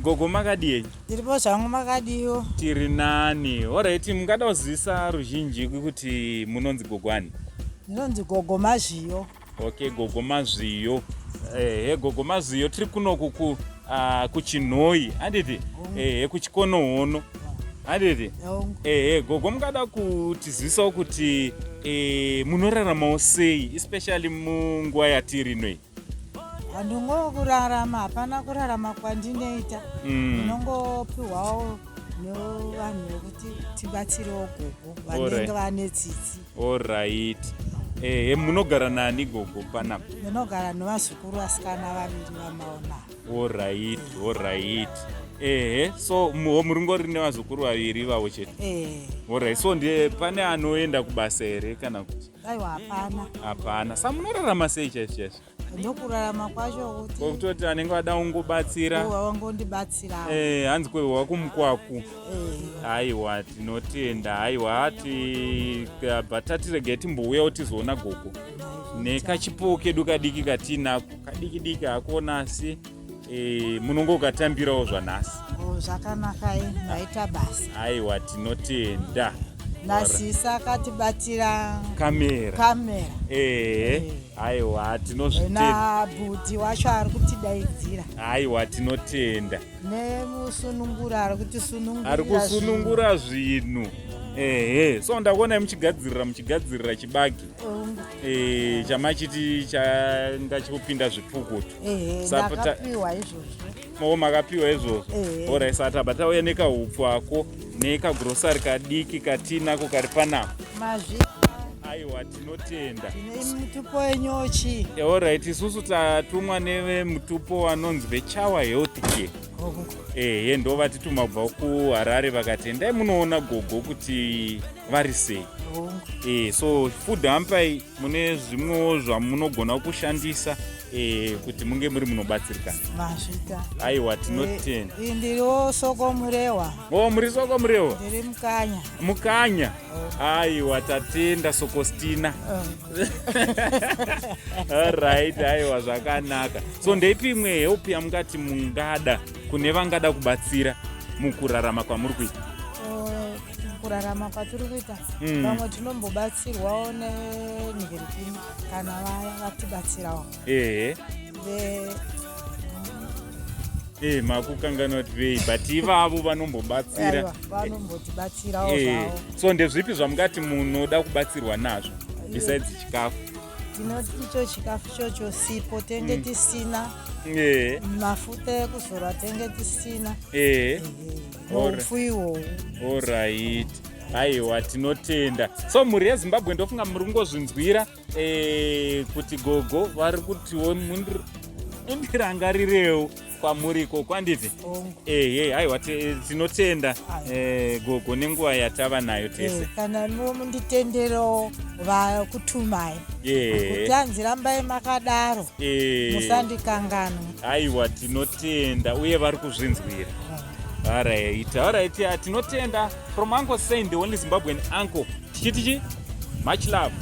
Gogo makadii? Tiripo zvangu makadiyo. Tiri nani. Alright, mungada kuzivisa ruzhinji kuti munonzi gogwani? Ndinonzi Gogo Mazviyo. Okay, Gogo Mazviyo. Gogo Mazviyo tiri kunoku kuchinhoi, handiti? Kuchikonohono. Handiti? Gogo mungada kutizivisawo kuti munoraramawo sei, especially munguva yatiri inoi? Handingokurarama, hapana kurarama kwandinoita. Ndinongopiwawo nevanhu vekuti tibatsirewo gogo vanenge vane tsitsi. Alright. Munogara nani gogo panapa? Ndinogara nevazukuru vasikana vaviri vamaona. Alright. So muringori nevazukuru vaviri vavo chete? Alright, so pane anoenda kubasa here kana kuti? Aiwa, hapana. Sa munorarama sei chaizvo? Ndokurarama kwacho kuti anenge vada kungobatsira wangondibatsira hanzi kwehwa kumukwaku. Aiwa, tinotenda. Aiwa, bhatatirege timbouyawo tizoona gogo nekachipowo kedu kadiki katinako kadiki akona, asi munongokatambirawo zvanhasi. Zvakanaka, naita basa. Aiwa, tinotenda. Nasisa akatibatira kamera. Aiwa, tinozvitenda. Nabhudhi wacho ari kutidaidzira. Aiwa, tinotenda. Nemusunungura ari kusunungura zvinhu. So ndakuona muchigadzirira chibagi chamachiti changa chikupinda zvipukutu. Ndakapiwa izvozvo. Makapiwa izvozvo? Alright, saka tabva nekahupfu ako nekagrosari kadiki katinako kari panako. Aiwa, tinotenda. Tine mutupo wenyochi. Alright, isusu tatumwa nevemutupo wanonzi veChawa Health Care. Ndo vatituma kubva kuHarare vakati endai munoona gogo kuti vari sei. So food hampai mune zvimwewo zvamunogona kushandisa kuti munge muri munobatsirikana. Mazvita. Aiwa, tinotenda. Ndiriwo Soko Murehwa. Muri Soko Murehwa? Ndiri Mukanya. Mukanya? Aiwa, tatenda Sokostina. Alright, aiwa, zvakanaka. So ndeipi imwe help yamungati mungada kune vangada kubatsira mukurarama kwamuri kuita? Kurarama kwatiri kuita, vamwe tinombobatsirwawo neNhirikini kana vaya vatibatsirawo. Makukanganwa kuti vei, but ivavo vanombobatsira. Vanombotibatsirawo zvavo. So ndezvipi zvamungati munoda kubatsirwa nazvo besides chikafu? Tinoti icho chikafu chocho sipo tenge tisina. Mafuta ekuzora tenge tisina. Upfu ihwohwo. Alright. Aiwa, tinotenda. So muri yeZimbabwe ndofunga muri kungozvinzwira kuti gogo vari kutiwo mundirangarirewo kwamuriko kwanditi? Aiwa, tinotenda gogo nenguva yatava nayo tese. Kana munditenderewo vakutumai kuti hanzi rambai makadaro musandikanganwa. Aiwa, tinotenda uye vari kuzvinzwira. Alright, tinotenda. From Uncle saying the only Zimbabwean uncle. Tichitichi, much love.